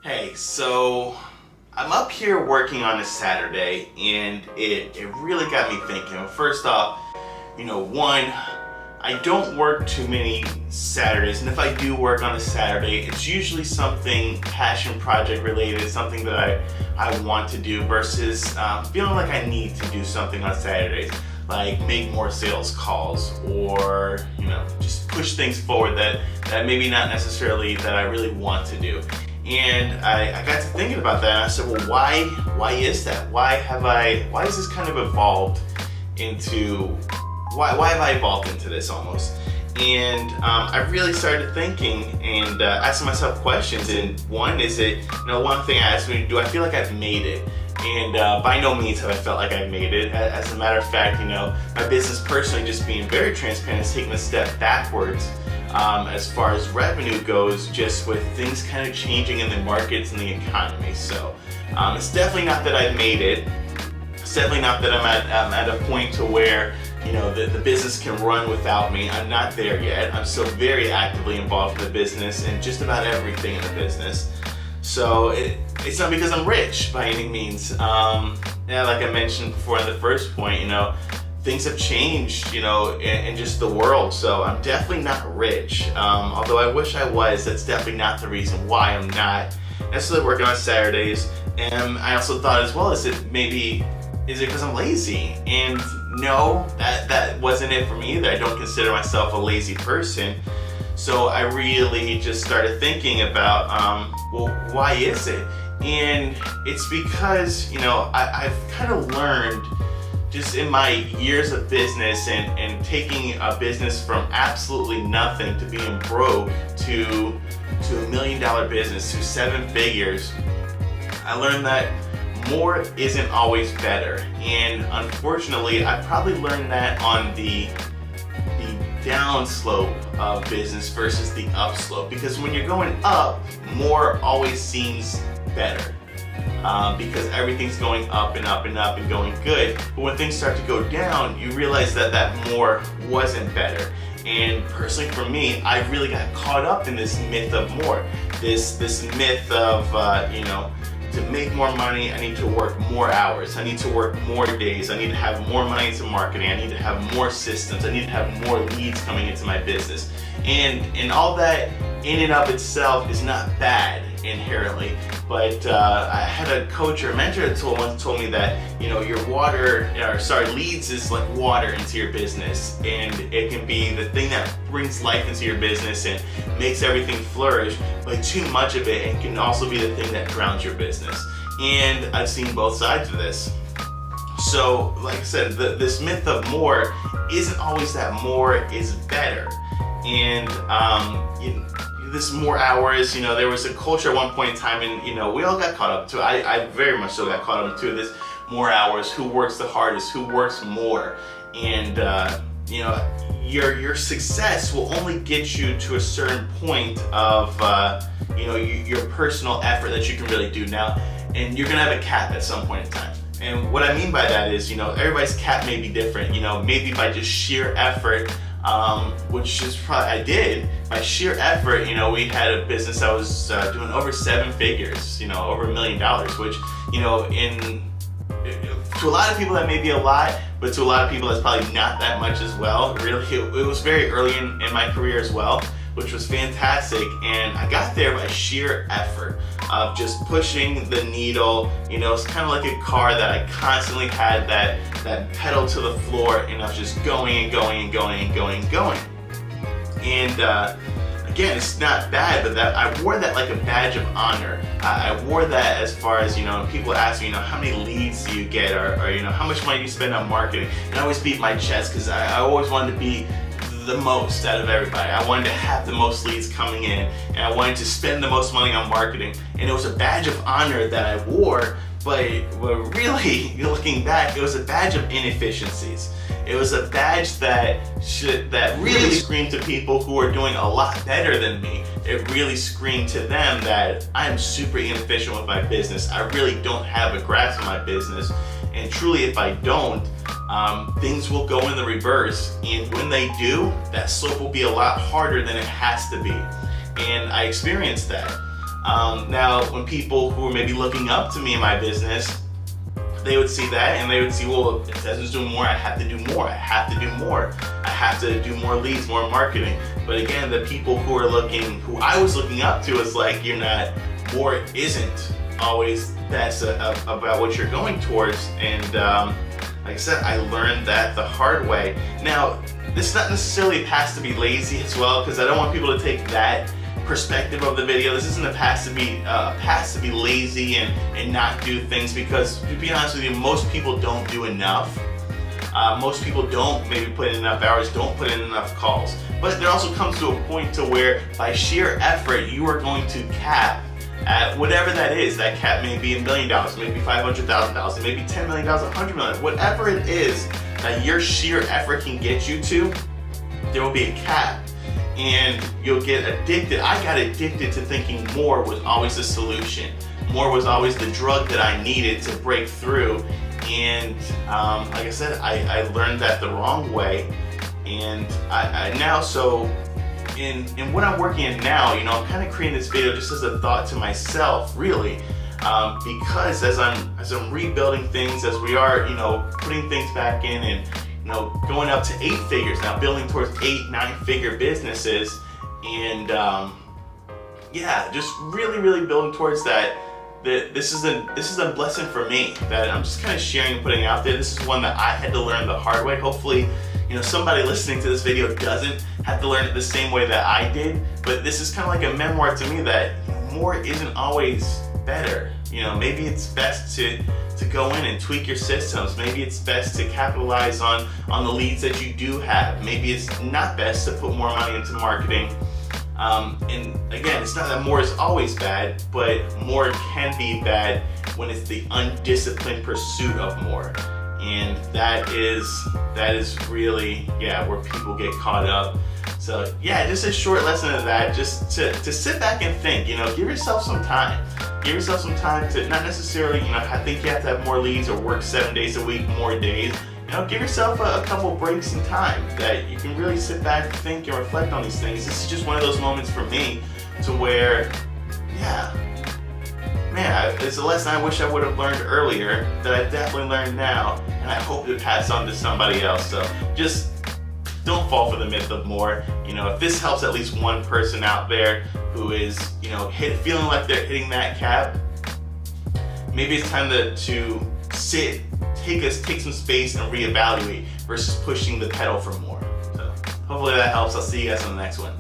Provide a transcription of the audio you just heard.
Hey, so I'm up here working on a Saturday, and it really got me thinking. First off, one, I don't work too many Saturdays, and if I do work on a Saturday, it's usually something passion project related, something that I want to do versus feeling like I need to do something on Saturdays, like make more sales calls or, just push things forward that maybe not necessarily that I really want to do. And I got to thinking about that, and I said, well, why is that? Why has this kind of evolved into, why have I evolved into this almost? And I really started thinking and asking myself questions. And one is one thing I asked me, do I feel like I've made it? And by no means have I felt like I've made it. As a matter of fact, my business personally, just being very transparent, has taken a step backwards as far as revenue goes, just with things kind of changing in the markets and the economy. So it's definitely not that I've made it. It's definitely not that I'm at a point to where the business can run without me. I'm not there yet. I'm still very actively involved in the business and just about everything in the business. So it's not because I'm rich by any means. Like I mentioned before in the first point, things have changed, in just the world. So I'm definitely not rich. Although I wish I was, that's definitely not the reason why I'm not necessarily working on Saturdays. And I also thought as well, is it because I'm lazy? And no, that wasn't it for me either. I don't consider myself a lazy person. So I really just started thinking about, why is it? And it's because, I've kind of learned just in my years of business and taking a business from absolutely nothing to being broke to $1 million business to 7 figures, I learned that more isn't always better. And unfortunately, I probably learned that on the downslope of business versus the upslope, because when you're going up, more always seems better. Because everything's going up and up and up and going good. But when things start to go down, you realize that more wasn't better. And personally for me, I really got caught up in this myth of more. This myth of, to make more money, I need to work more hours. I need to work more days. I need to have more money into marketing. I need to have more systems. I need to have more leads coming into my business. And all that in and of itself is not bad inherently. But I had a coach or a mentor that once told me that, leads is like water into your business. And it can be the thing that brings life into your business and makes everything flourish, but too much of it can also be the thing that drowns your business. And I've seen both sides of this. So, like I said, this myth of more isn't always that more is better. And, this more hours, there was a culture at one point in time, and we all got caught up to it. I very much so got caught up to this more hours, who works the hardest, who works more. And your success will only get you to a certain point of your personal effort that you can really do now, and you're gonna have a cap at some point in time. And what I mean by that is, everybody's cap may be different. Maybe by just sheer effort, which is probably I did. By sheer effort, we had a business that was doing over 7 figures, over $1 million, which, to a lot of people that may be a lot, but to a lot of people that's probably not that much as well. Really, it was very early in my career as well, which was fantastic. And I got there by sheer effort of just pushing the needle. It's kind of like a car that I constantly had that pedal to the floor, and I was just going and going and going and going and going. And again, it's not bad, but that I wore that like a badge of honor. I wore that as far as, people ask me, how many leads do you get, or how much money do you spend on marketing? And I always beat my chest, because I always wanted to be the most out of everybody. I wanted to have the most leads coming in, and I wanted to spend the most money on marketing. And it was a badge of honor that I wore, but really, looking back, it was a badge of inefficiencies. It was a badge that really screamed to people who are doing a lot better than me. It really screamed to them that I am super inefficient with my business. I really don't have a grasp of my business. And truly, if I don't, things will go in the reverse. And when they do, that slope will be a lot harder than it has to be. And I experienced that. Now, when people who are maybe looking up to me in my business, they would see that and they would see, well, if Desmond's doing more, I have to do more. I have to do more. I have to do more leads, more marketing. But again, the people who I was looking up to, is like, more isn't always best about what you're going towards. And like I said, I learned that the hard way. Now, this not necessarily has to be lazy as well, because I don't want people to take that perspective of the video. This isn't a pass to be lazy and not do things, because to be honest with you, most people don't do enough. Most people don't maybe put in enough hours, don't put in enough calls. But there also comes to a point to where by sheer effort, you are going to cap at whatever that is. That cap may be $1 million, maybe $500,000, maybe $10 million, $100 million, whatever it is that your sheer effort can get you to, there will be a cap. And you'll get addicted. I got addicted to thinking more was always the solution. More was always the drug that I needed to break through. And like I said, I learned that the wrong way. And I now, so in what I'm working in now, I'm kind of creating this video just as a thought to myself, really. Because as I'm rebuilding things, as we are, putting things back in and going up to 8 figures now, building towards 8-9-figure businesses, and just really building towards that. This is a blessing for me that I'm just kind of sharing and putting out there. This is one that I had to learn the hard way. Hopefully, somebody listening to this video doesn't have to learn it the same way that I did. But this is kind of like a memoir to me that more isn't always better. Maybe it's best to go in and tweak your systems. Maybe it's best to capitalize on the leads that you do have. Maybe it's not best to put more money into marketing. And again, it's not that more is always bad, but more can be bad when it's the undisciplined pursuit of more. And that is really, where people get caught up. So just a short lesson of that, just to sit back and think, give yourself some time. Give yourself some time to not necessarily, I think you have to have more leads or work 7 days a week, more days. Give yourself a couple breaks in time that you can really sit back, think, and reflect on these things. This is just one of those moments for me to where, it's a lesson I wish I would have learned earlier that I definitely learned now, and I hope to pass on to somebody else. So just don't fall for the myth of more. If this helps at least one person out there who is, feeling like they're hitting that cap, maybe it's time to sit, take some space and reevaluate versus pushing the pedal for more. So hopefully that helps. I'll see you guys on the next one.